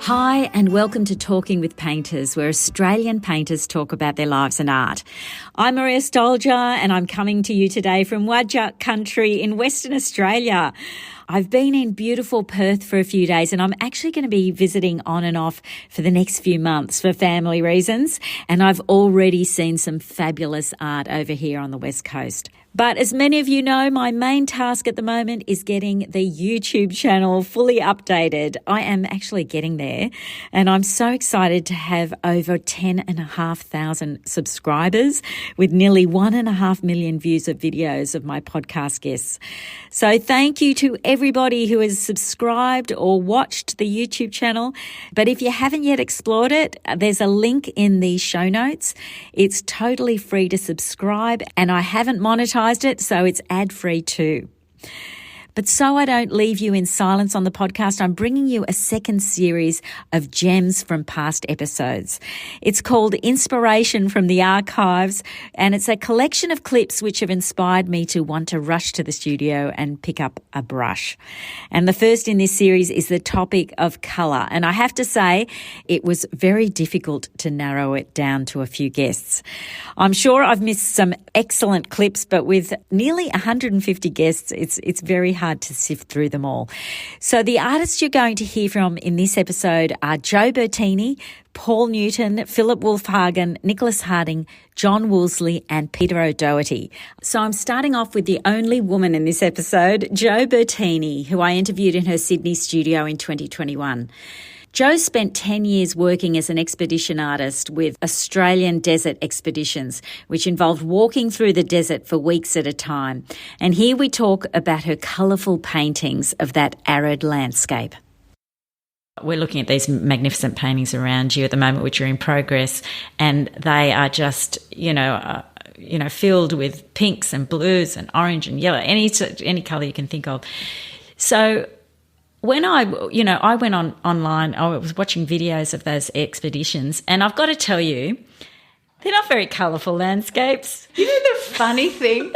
Hi and welcome to Talking with Painters, where Australian painters talk about their lives and art. I'm Maria Stolja and I'm coming to you today from Wadjuk country in Western Australia. I've been in beautiful Perth for a few days and I'm actually going to be visiting on and off for the next few months for family reasons, and I've already seen some fabulous art over here on the West Coast. But as many of you know, my main task at the moment is getting the YouTube channel fully updated. I am actually getting there and I'm so excited to have over 10,500 subscribers with nearly 1.5 million views of videos of my podcast guests. So thank you to everybody who has subscribed or watched the YouTube channel. But if you haven't yet explored it, there's a link in the show notes. It's totally free to subscribe and I haven't monetized it, so it's ad-free too. But so I don't leave you in silence on the podcast, I'm bringing you a second series of gems from past episodes. It's called Inspiration from the Archives, and it's a collection of clips which have inspired me to want to rush to the studio and pick up a brush. And the first in this series is the topic of colour. And I have to say, it was very difficult to narrow it down to a few guests. I'm sure I've missed some excellent clips, but with nearly 150 guests, it's very hard to sift through them all. So the artists you're going to hear from in this episode are Joe Bertini, Paul Newton, Philip Wolfhagen, Nicholas Harding, John Woolsey and Peter O'Doherty. So I'm starting off with the only woman in this episode, Joe Bertini, who I interviewed in her Sydney studio in 2021. Jo spent 10 years working as an expedition artist with Australian Desert Expeditions, which involved walking through the desert for weeks at a time. And here we talk about her colourful paintings of that arid landscape. We're looking at these magnificent paintings around you at the moment, which are in progress, and they are just, filled with pinks and blues and orange and yellow, any colour you can think of. So when I went online, I was watching videos of those expeditions, and I've got to tell you, they're not very colourful landscapes. You know the funny thing?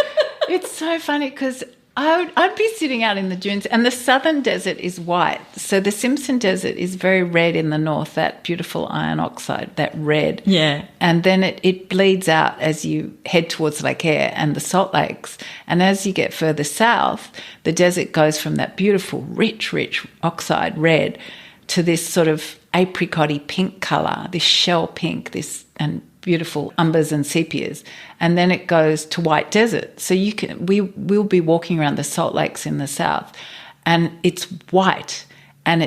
It's so funny because I'd be sitting out in the dunes and the southern desert is white. So the Simpson Desert is very red in the north, that beautiful iron oxide, that red. Yeah. And then it bleeds out as you head towards Lake Eyre and the Salt Lakes. And as you get further south, the desert goes from that beautiful, rich oxide red to this sort of apricot-y pink colour, this shell pink, and beautiful umbers and sepias, and then it goes to white desert. So we'll be walking around the Salt Lakes in the south, and it's white, and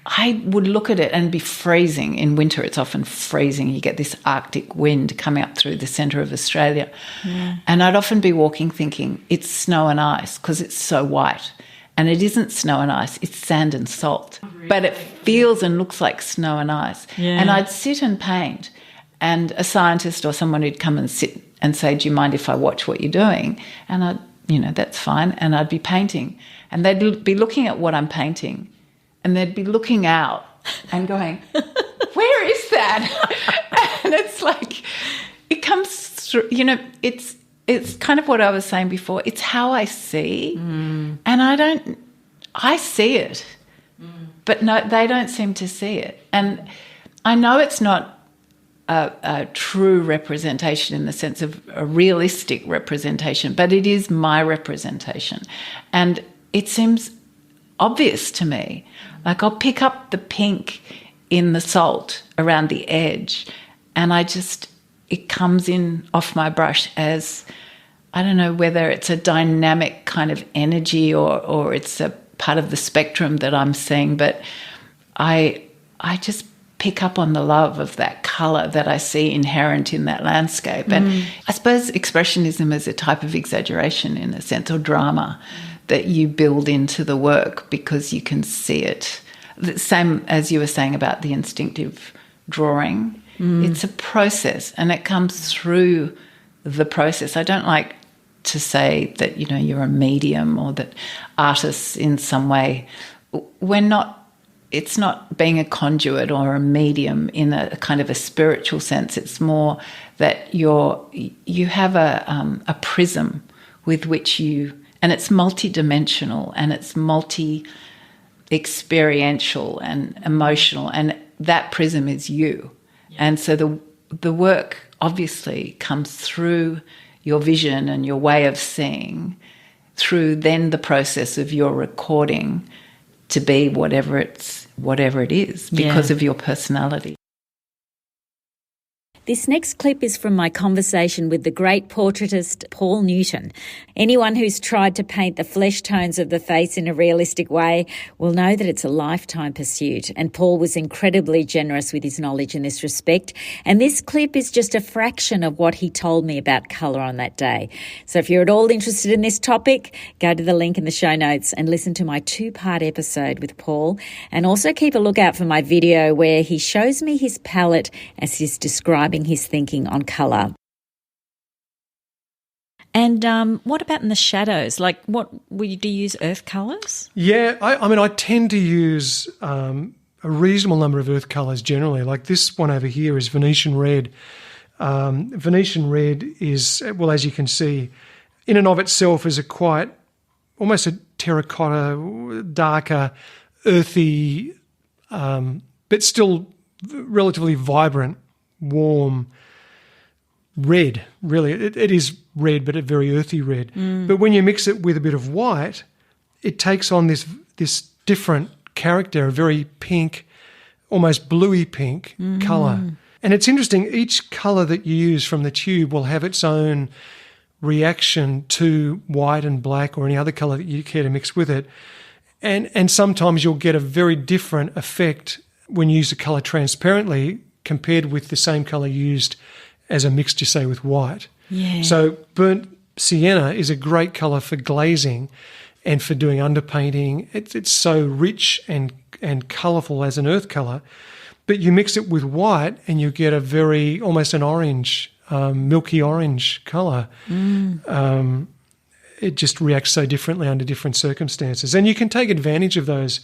I would look at it and be freezing. In winter, it's often freezing. You get this Arctic wind coming up through the centre of Australia, and I'd often be walking thinking it's snow and ice because it's so white. And it isn't snow and ice, it's sand and salt. Really? But it feels and looks like snow and ice. Yeah. And I'd sit and paint, and a scientist or someone would come and sit and say, do you mind if I watch what you're doing? And that's fine. And I'd be painting. And they'd be looking at what I'm painting, and they'd be looking out and going, where is that? And it's like, it comes through, it's kind of what I was saying before. It's how I see, and I see it, but no, they don't seem to see it. And I know it's not a true representation in the sense of a realistic representation, but it is my representation. And it seems obvious to me. Like I'll pick up the pink in the salt around the edge, and it comes in off my brush as, I don't know whether it's a dynamic kind of energy or it's a part of the spectrum that I'm seeing, but I just pick up on the love of that colour that I see inherent in that landscape. And I suppose expressionism is a type of exaggeration in a sense, or drama that you build into the work because you can see it. The same as you were saying about the instinctive drawing. It's a process, and it comes through the process. I don't like to say that, you're a medium or that artists in some way, it's not being a conduit or a medium in a kind of a spiritual sense. It's more that you have a prism with which and it's multidimensional and it's experiential and emotional, and that prism is you. And so the work obviously comes through your vision and your way of seeing, through then the process of your recording to be whatever it is, because of your personality. This next clip is from my conversation with the great portraitist Paul Newton. Anyone who's tried to paint the flesh tones of the face in a realistic way will know that it's a lifetime pursuit, and Paul was incredibly generous with his knowledge in this respect. And this clip is just a fraction of what he told me about colour on that day. So if you're at all interested in this topic, go to the link in the show notes and listen to my 2-part episode with Paul, and also keep a lookout for my video where he shows me his palette as he's describing his thinking on colour. And what about in the shadows? Like, do you use earth colours? Yeah, I tend to use a reasonable number of earth colours generally. Like this one over here is Venetian red. Venetian red is, well, as you can see, in and of itself is almost a terracotta, darker, earthy, but still relatively vibrant, warm red, really. It is red, but a very earthy red. But when you mix it with a bit of white, it takes on this different character, a very pink, almost bluey pink colour. And it's interesting, each colour that you use from the tube will have its own reaction to white and black or any other colour that you care to mix with it. And sometimes you'll get a very different effect when you use the colour transparently compared with the same colour used as a mixture, say, with white. Yeah. So burnt sienna is a great colour for glazing and for doing underpainting. It's so rich and colourful as an earth colour, but you mix it with white and you get almost an orange, milky orange colour. It just reacts so differently under different circumstances. And you can take advantage of those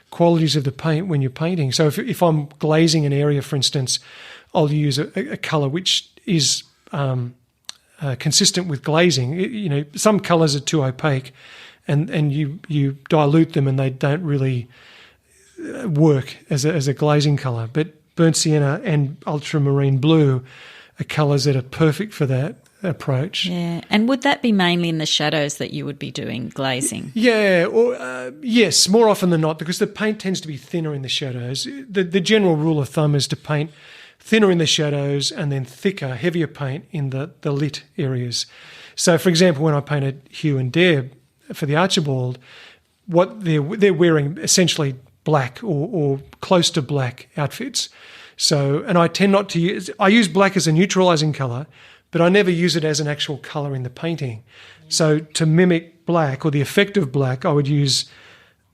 qualities of the paint when you're painting. So if I'm glazing an area, for instance, I'll use a colour which is consistent with glazing. Some colours are too opaque, and you dilute them and they don't really work as a glazing colour. But burnt sienna and ultramarine blue are colours that are perfect for that approach. Yeah, and would that be mainly in the shadows that you would be doing glazing? Yeah, or yes, more often than not, because the paint tends to be thinner in the shadows. The general rule of thumb is to paint thinner in the shadows and then thicker, heavier paint in the lit areas. So, for example, when I painted Hugh and Deb for the Archibald, what they're wearing essentially black or close to black outfits. So, and I tend not to I use black as a neutralising colour, but I never use it as an actual colour in the painting. So to mimic black or the effect of black, I would use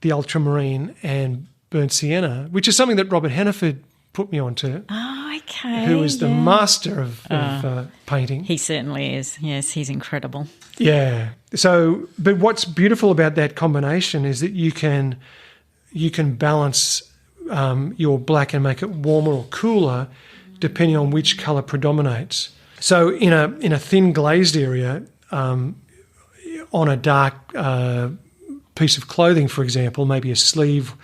the ultramarine and burnt sienna, which is something that Robert Hannaford put me onto. Oh, okay. Who is the master of painting. He certainly is. Yes, he's incredible. Yeah. So, but what's beautiful about that combination is that you can balance your black and make it warmer or cooler depending on which colour predominates. So in a thin glazed area, on a dark piece of clothing, for example, maybe a sleeve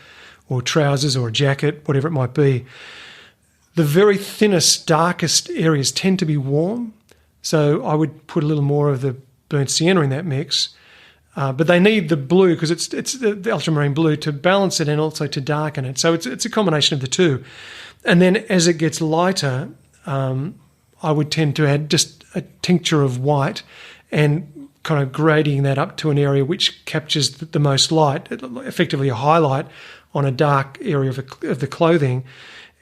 or trousers or a jacket, whatever it might be, the very thinnest, darkest areas tend to be warm. So I would put a little more of the burnt sienna in that mix. But they need the blue because it's the ultramarine blue to balance it and also to darken it. So it's a combination of the two. And then as it gets lighter, I would tend to add just a tincture of white and kind of grading that up to an area which captures the most light, effectively a highlight on a dark area of the clothing.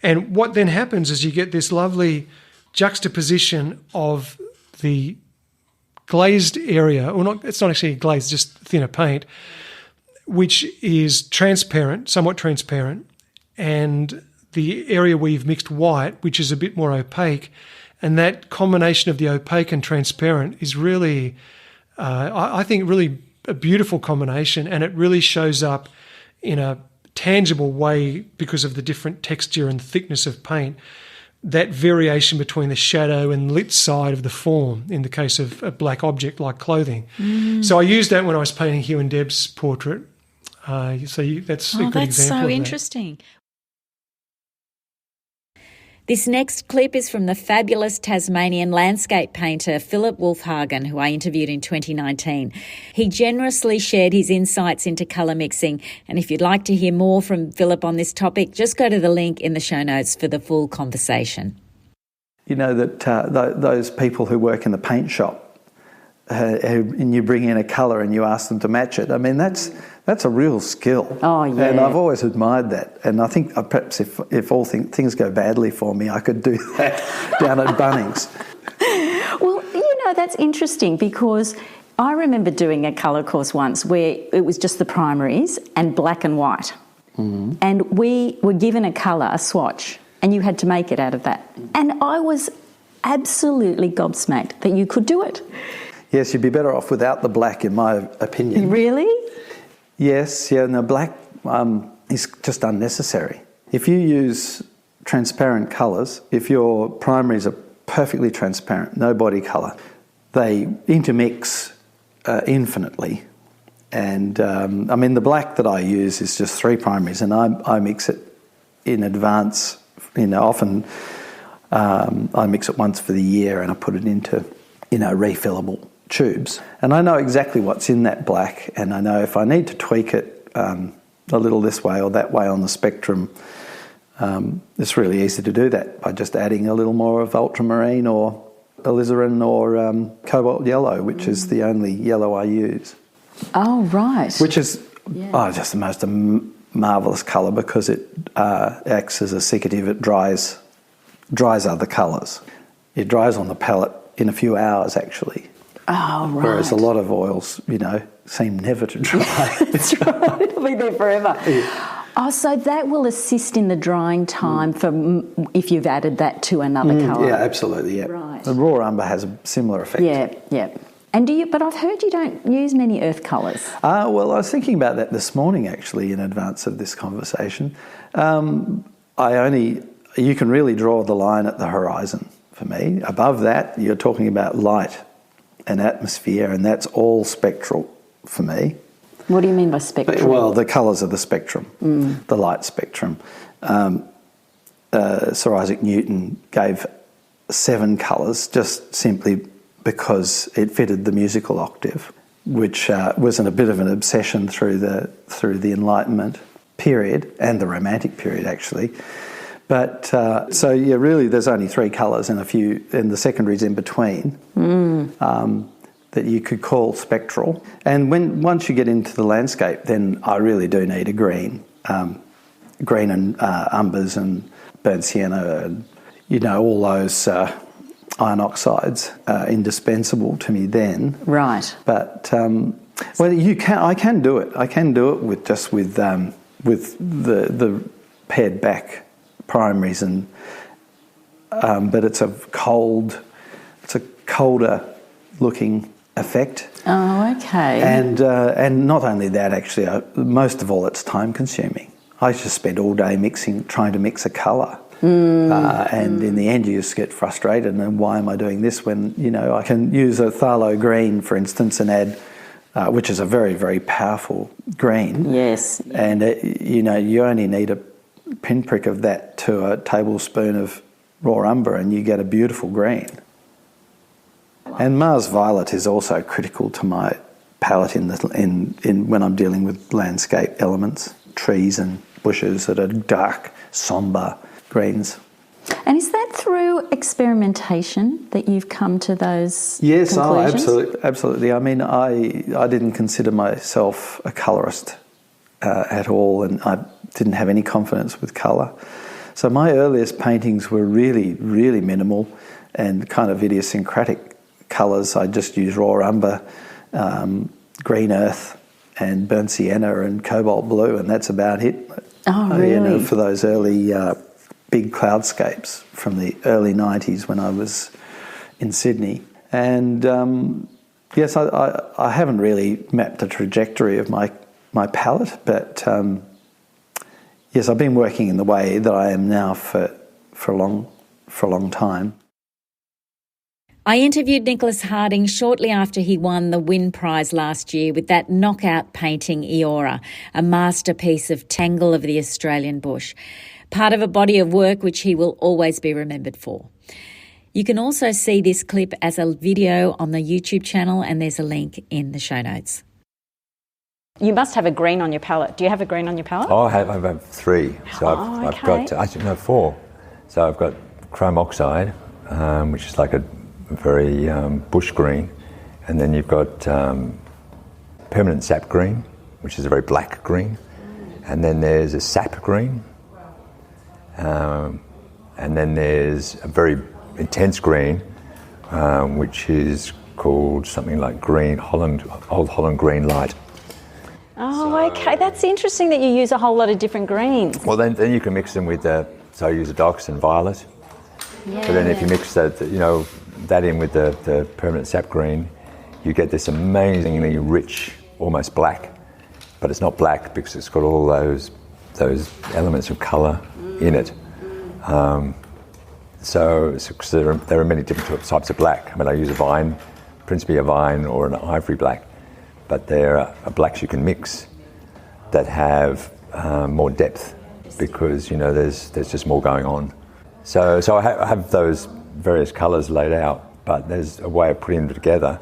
And what then happens is you get this lovely juxtaposition of the glazed area, or not, it's not actually glazed, just thinner paint, which is transparent, somewhat transparent, and the area where you've mixed white, which is a bit more opaque. And that combination of the opaque and transparent is really, I think, really a beautiful combination, and it really shows up in a tangible way because of the different texture and thickness of paint, that variation between the shadow and lit side of the form in the case of a black object like clothing. So I used that when I was painting Hugh and Deb's portrait, That's a good that's example so of that. interesting. This next clip is from the fabulous Tasmanian landscape painter Philip Wolfhagen, who I interviewed in 2019. He generously shared his insights into colour mixing, and if you'd like to hear more from Philip on this topic, just go to the link in the show notes for the full conversation. You know that those people who work in the paint shop, and you bring in a colour and you ask them to match it. I mean, that's a real skill. Oh, yeah. And I've always admired that. And I think perhaps if all things go badly for me, I could do that down at Bunnings. Well, you know, that's interesting because I remember doing a colour course once where it was just the primaries and black and white. Mm-hmm. And we were given a colour, a swatch, and you had to make it out of that. And I was absolutely gobsmacked that you could do it. Yes, you'd be better off without the black, in my opinion. Really? Yes, yeah, no, black is just unnecessary. If you use transparent colours, if your primaries are perfectly transparent, no body colour, they intermix infinitely. And, I mean, the black that I use is just 3 primaries, and I mix it in advance. You know, often I mix it once for the year and I put it into, refillable tubes. And I know exactly what's in that black, and I know if I need to tweak it a little this way or that way on the spectrum, it's really easy to do that by just adding a little more of ultramarine or alizarin or cobalt yellow, which is the only yellow I use. Oh, right. Which is just the most marvellous colour because it acts as a seccative. It dries other colours. It dries on the palette in a few hours, actually. Oh, right. Whereas a lot of oils, seem never to dry. That's right. It'll be there forever. Yeah. Oh, so that will assist in the drying time for if you've added that to another colour. Yeah, absolutely. Yeah. Right. The raw umber has a similar effect. Yeah. And but I've heard you don't use many earth colours. Well, I was thinking about that this morning, actually, in advance of this conversation. You can really draw the line at the horizon for me. Above that, you're talking about light and atmosphere, and that's all spectral for me. What do you mean by spectral? Well, the colours of the spectrum, the light spectrum. Sir Isaac Newton gave 7 colours just simply because it fitted the musical octave, which was a bit of an obsession through the Enlightenment period and the Romantic period, actually. But really, there's only 3 colours and and the secondaries in between that you could call spectral. And once you get into the landscape, then I really do need a green, green and umbers and burnt sienna, and all those iron oxides are indispensable to me then. Right. But I can do it. I can do it with the pared back primaries, and but it's a colder looking effect. Oh, okay. And not only that, actually, most of all, it's time consuming. I just spend all day trying to mix a colour. And in the end, you just get frustrated. And why am I doing this when I can use a phthalo green, for instance, and add, which is a very, very powerful green. Yes. And you only need a pinprick of that to a tablespoon of raw umber, and you get a beautiful green. And Mars Violet is also critical to my palette in when I'm dealing with landscape elements, trees and bushes that are dark, sombre greens. And is that through experimentation that you've come to those conclusions? Yes, absolutely. I mean, I didn't consider myself a colourist at all, and I didn't have any confidence with colour. So my earliest paintings were really, really minimal and kind of idiosyncratic colours. I just used raw umber, green earth, and burnt sienna and cobalt blue, and that's about it. Oh, really? For those early big cloudscapes from the early 90s when I was in Sydney. And yes, I haven't really mapped the trajectory of my palette, but yes, I've been working in the way that I am now for a long time. I interviewed Nicholas Harding shortly after he won the Wynne Prize last year with that knockout painting Eora, a masterpiece of tangle of the Australian bush, part of a body of work which he will always be remembered for. You can also see this clip as a video on the YouTube channel, and there's a link in the show notes. You must have a green on your palette. Do you have a green on your palette? Oh, I have 3. So I've got, actually no, 4. So I've got chrome oxide, which is like a very bush green, and then you've got permanent sap green, which is a very black green, and then there's a sap green, and then there's a very intense green, which is called something like Old Holland Green Light. Oh, okay. That's interesting that you use a whole lot of different greens. Well, then you can mix them with so I use a Dox and violet. Yeah. But then if you mix that in with the permanent sap green, you get this amazingly rich, almost black. But it's not black because it's got all those elements of colour in it. So there are many different types of black. I mean, I use principally a vine or an ivory black, but there are blacks you can mix that have more depth because there's just more going on. So I have those various colours laid out, but there's a way of putting them together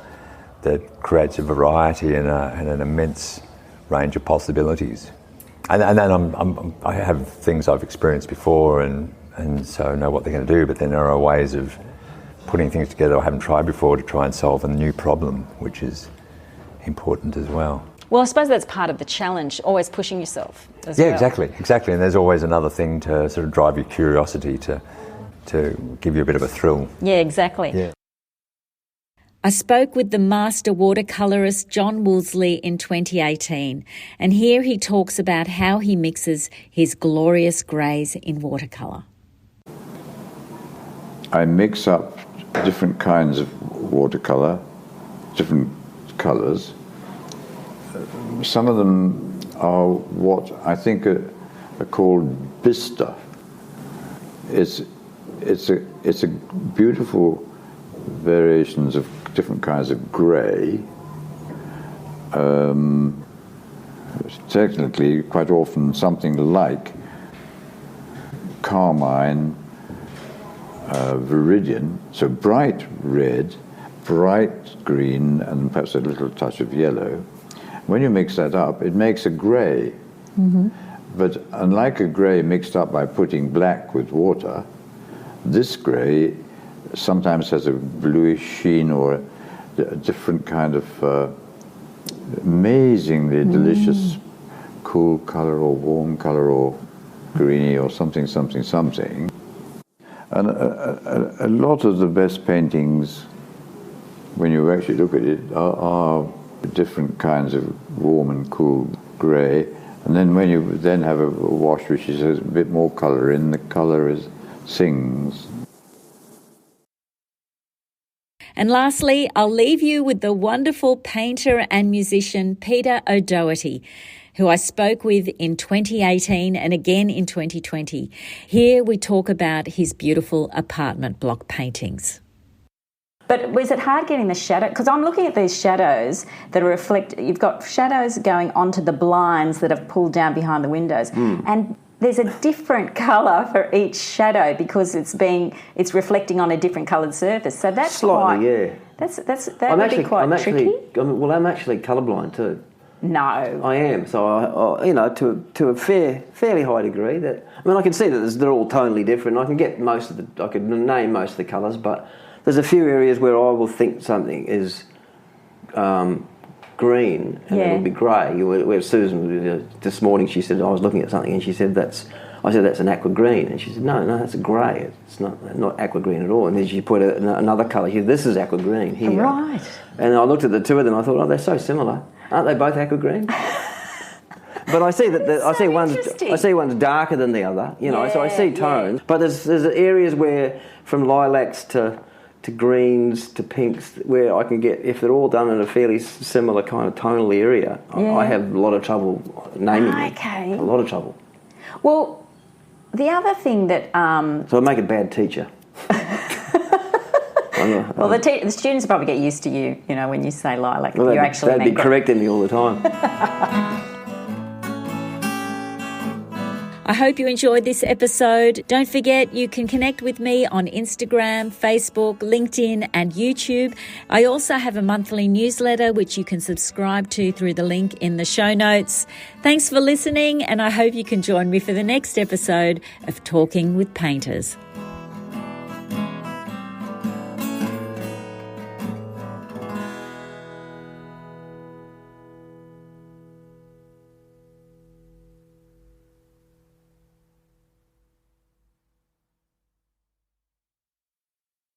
that creates a variety and an immense range of possibilities. And then I have things I've experienced before and so know what they're going to do, but then there are ways of putting things together I haven't tried before to try and solve a new problem, which is important as well. Well, I suppose that's part of the challenge, always pushing yourself as well. Yeah, exactly. And there's always another thing to sort of drive your curiosity, to give you a bit of a thrill. Yeah, exactly. Yeah. I spoke with the master watercolourist John Woolsley in 2018, and here he talks about how he mixes his glorious greys in watercolour. I mix up different kinds of watercolour, different colours. Some of them are what I think are called bistre. It's a beautiful variations of different kinds of grey. Technically, quite often something like carmine, viridian, so bright red, bright green, and perhaps a little touch of yellow. When you mix that up, it makes a grey. Mm-hmm. But unlike a grey mixed up by putting black with water, this grey sometimes has a bluish sheen or a different kind of amazingly delicious cool colour or warm colour or greeny or something. And a lot of the best paintings, when you actually look at it, are different kinds of warm and cool grey. And then when you then have a wash which has a bit more colour in, the colour sings. And lastly, I'll leave you with the wonderful painter and musician Peter O'Doherty, who I spoke with in 2018 and again in 2020. Here we talk about his beautiful apartment block paintings. But was it hard getting the shadow? Because I'm looking at these shadows that are you've got shadows going onto the blinds that have pulled down behind the windows. And there's a different colour for each shadow because it's reflecting on a different coloured surface. So that's slightly, yeah. That would be quite tricky. I'm actually colourblind too. No, I am. So to a fairly high degree. I can see that they're all tonally different. I can get I could name most of the colours, but there's a few areas where I will think something is green and it'll be grey. Where Susan this morning, she said I was looking at something and she said I said that's an aqua green, and she said no, that's a grey. It's not aqua green at all. And then she put another colour. She said this is aqua green here. Right. And I looked at the two of them. I thought, oh, they're so similar. Aren't they both aqua green? But I see that I see one's darker than the other. So I see tones. But there's areas where from lilacs to greens to pinks where I can get, if they're all done in a fairly similar kind of tonal area, I have a lot of trouble naming them. Okay. A lot of trouble. Well, the other thing that... So I make a bad teacher. I Well, the students probably get used to you, you know, when you say lilac. Well, you actually they'd be correcting me all the time. I hope you enjoyed this episode. Don't forget, you can connect with me on Instagram, Facebook, LinkedIn, and YouTube. I also have a monthly newsletter which you can subscribe to through the link in the show notes. Thanks for listening, and I hope you can join me for the next episode of Talking with Painters.